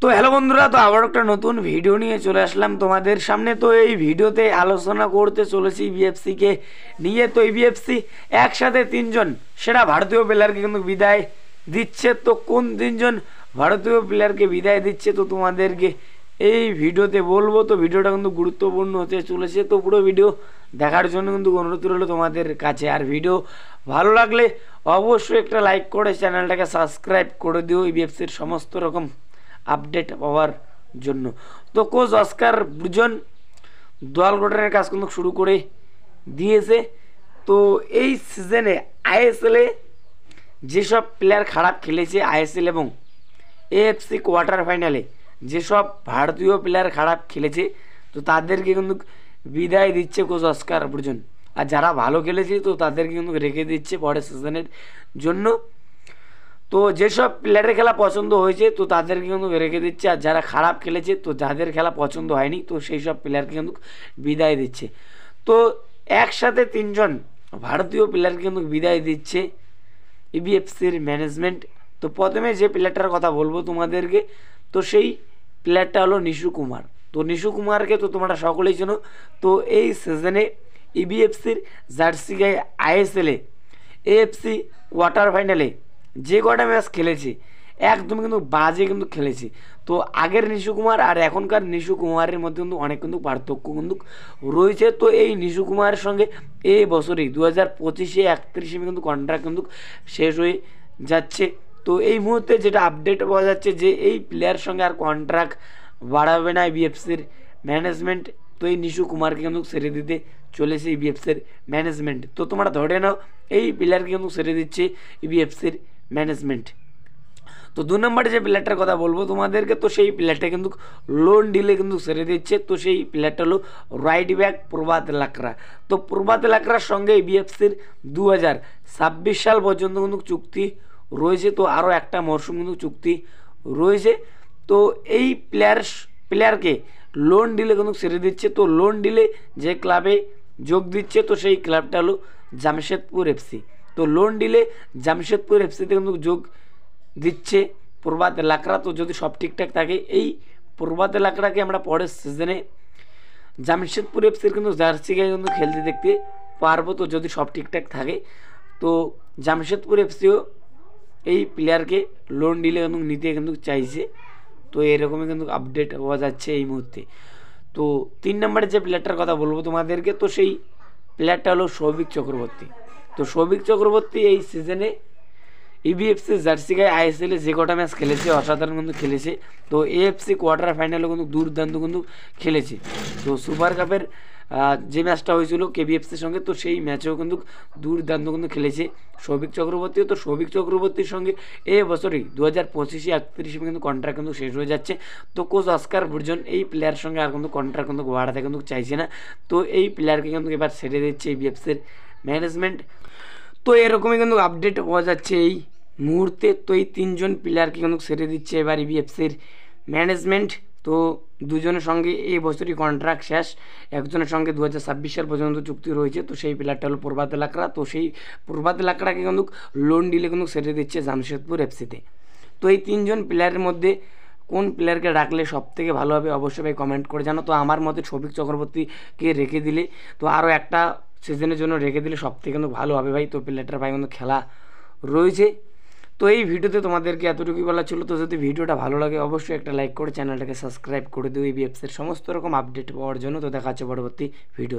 তো হ্যালো বন্ধুরা, তো আবার একটা নতুন ভিডিও নিয়ে চলে আসলাম তোমাদের সামনে। তো এই ভিডিওতে আলোচনা করতে চলেছি বিএফসিকে নিয়ে। তো এই বিএফসি একসাথে তিনজন সেরা ভারতীয় প্লেয়ারকে কিন্তু বিদায় দিচ্ছে। তো কোন তিনজন ভারতীয় প্লেয়ারকে বিদায় দিচ্ছে তো তোমাদেরকে এই ভিডিওতে বলবো। তো ভিডিওটা কিন্তু গুরুত্বপূর্ণ হতে চলেছে, তো পুরো ভিডিও দেখার জন্য কিন্তু অনুরোধ রইল তোমাদের কাছে। আর ভিডিও ভালো লাগলে অবশ্যই একটা লাইক করে চ্যানেলটাকে সাবস্ক্রাইব করে দিও এই বিএফসির সমস্ত রকম আপডেট পাওয়ার জন্য। তো কোচ অস্কার ব্রুজন দল গঠনের কাজ কিন্তু শুরু করে দিয়েছে। তো এই সিজনে আইএসএলে যেসব প্লেয়ার খারাপ খেলেছে, আইএসএল এবং এএফসি কোয়ার্টার ফাইনালে যেসব ভারতীয় প্লেয়ার খারাপ খেলেছে তো তাদেরকে কিন্তু বিদায় দিচ্ছে কোচ অস্কার ব্রুজন। আর যারা ভালো খেলেছে তো তাদেরকে কিন্তু রেখে দিচ্ছে পরের সিজনের জন্য। তো যেসব প্লেয়ারের খেলা পছন্দ হয়েছে তো তাদেরকে কিন্তু রেখে দিচ্ছে, আর যারা খারাপ খেলেছে তো যাদের খেলা পছন্দ হয়নি তো সেই সব প্লেয়ারকে কিন্তু বিদায় দিচ্ছে। তো একসাথে তিনজন ভারতীয় প্লেয়ারকে কিন্তু বিদায় দিচ্ছে ইবিএফসির ম্যানেজমেন্ট। তো প্রথমে যে প্লেয়ারটার কথা বলবো তোমাদেরকে তো সেই প্লেয়ারটা হলো নিশু কুমার। তো নিশু কুমারকে তো তোমরা সকলেই চেনো। তো এই সিজনে ইবিএফসির জার্সি গায়ে আইএসএলে এএফসি কোয়ার্টার ফাইনালে যে কটা ম্যাচ খেলেছে একদম কিন্তু বাজে কিন্তু খেলেছে। তো আগের নিশু কুমার আর এখনকার নিশু কুমারের মধ্যে কিন্তু অনেক কিন্তু পার্থক্য কিন্তু রয়েছে। তো এই নিশু কুমারের সঙ্গে এই বছরেই 2025-এ 31 মে কিন্তু কন্ট্রাক্ট কিন্তু শেষ হয়ে যাচ্ছে। তো এই মুহূর্তে যেটা আপডেট পাওয়া যাচ্ছে যে এই প্লেয়ার সঙ্গে আর কন্ট্রাক্ট বাড়াবে না বিএফসির ম্যানেজমেন্ট। তো এই নিশু কুমারকে কিন্তু ছেড়ে দিতে চলেছে ইবিএফসির ম্যানেজমেন্ট। তো তোমরা ধরে নাও এই প্লেয়ারকে কিন্তু ছেড়ে দিচ্ছে ইবিএফসির ম্যানেজমেন্ট। তো 2 নম্বরে যে প্লেয়ারটার কথা বলবো তোমাদেরকে তো সেই প্লেয়ারটা কিন্তু লোন ডিলে কিন্তু ছেড়ে দিচ্ছে। তো সেই প্লেয়ারটা হলো রাইট ব্যাক প্রভাত লাকড়া। তো প্রভাত লাকড়ার সঙ্গে বিএফসির 2026 সাল পর্যন্ত কিন্তু চুক্তি রয়েছে। তো আরও একটা মরশুম কিন্তু চুক্তি রয়েছে। তো এই প্লেয়ারকে লোন ডিলে কিন্তু ছেড়ে দিচ্ছে। তো লোন ডিলে যে ক্লাবে যোগ দিচ্ছে তো সেই ক্লাবটা হলো জামশেদপুর এফসি। তো লোন ডিলে জামশেদপুর এফসিতে কিন্তু যোগ দিচ্ছে প্রভাত লাকড়া। তো যদি সব ঠিকঠাক থাকে এই প্রভাত লাকড়াকে আমরা পরের সিজনে জামশেদপুর এফসির কিন্তু জার্সি গায়ে কিন্তু খেলতে দেখতে পারবো। তো যদি সব ঠিকঠাক থাকে তো জামশেদপুর এফসিও এই প্লেয়ারকে লোন ডিলে কিন্তু নিতে কিন্তু চাইছে। তো এরকমই কিন্তু আপডেট হওয়া যাচ্ছে এই মুহূর্তে। তো 3 নম্বরের যে প্লেয়ারটার কথা বলবো তোমাদেরকে তো সেই প্লেয়ারটা হলো সৌভিক চক্রবর্তী। তো সৌভিক চক্রবর্তী এই সিজনে ইবিএফসি জার্সি গায়ে আইএসএলে যে কটা ম্যাচ খেলেছে অসাধারণ কিন্তু খেলেছে। তো এএফসি কোয়ার্টার ফাইনালে কিন্তু দুর্দান্ত কিন্তু খেলেছে। তো সুপার কাপের যে ম্যাচটা হয়েছিল কেবিএফসির সঙ্গে তো সেই ম্যাচেও কিন্তু দুর্দান্ত কিন্তু খেলেছে সৌভিক চক্রবর্তী। তো সৌভিক চক্রবর্তীর সঙ্গে এ বছরই 2025-এ 31 মে কিন্তু কন্ট্রাক্ট কিন্তু শেষ হয়ে যাচ্ছে। তো কোচ অস্কার ব্রুজন এই প্লেয়ার সঙ্গে আর কিন্তু কন্ট্রাক্ট কিন্তু বাড়াতে কিন্তু চাইছে না। তো এই প্লেয়ারকে কিন্তু এবার ছেড়ে দিচ্ছে এই বিএফসির ম্যানেজমেন্ট। তো এরকমই কিন্তু আপডেট পাওয়া যাচ্ছে এই মুহূর্তে। তো এই তিনজন প্লেয়ারকে কিন্তু ছেড়ে দিচ্ছে এবার ইবিএফসির ম্যানেজমেন্ট। তো দুজনের সঙ্গে এই বছরই কন্ট্রাক্ট শেষ, একজনের সঙ্গে 2026 সাল পর্যন্ত চুক্তি রয়েছে। তো সেই প্লেয়ারটা হলো প্রভাত লাকড়া। তো সেই প্রভাত লাকড়াকে কিন্তু লোন ডিলে কিন্তু ছেড়ে দিচ্ছে জামশেদপুর এফসিতে। তো এই তিনজন প্লেয়ারের মধ্যে কোন প্লেয়ারকে রাখলে সব থেকে ভালো হবে অবশ্যই ভাই কমেন্ট করে জানো। তো আমার মতে সৌভিক চক্রবর্তীকে রেখে দিলে তো আরও একটা সিজনের জন্য রেখে দিলে সব থেকে কিন্তু ভালো হবে ভাই। তো প্লেয়ারটার ভাই কিন্তু খেলা রয়েছে। তো এই ভিডিওতে তোমাদেরকে এতটুকুই বলা ছিল। তো যদি ভিডিওটা ভালো লাগে অবশ্যই একটা লাইক করে চ্যানেলটাকে সাবস্ক্রাইব করে দিও এই বিএফসির সমস্ত রকম আপডেট পাওয়ার জন্য। তো দেখা হচ্ছে পরবর্তী ভিডিও।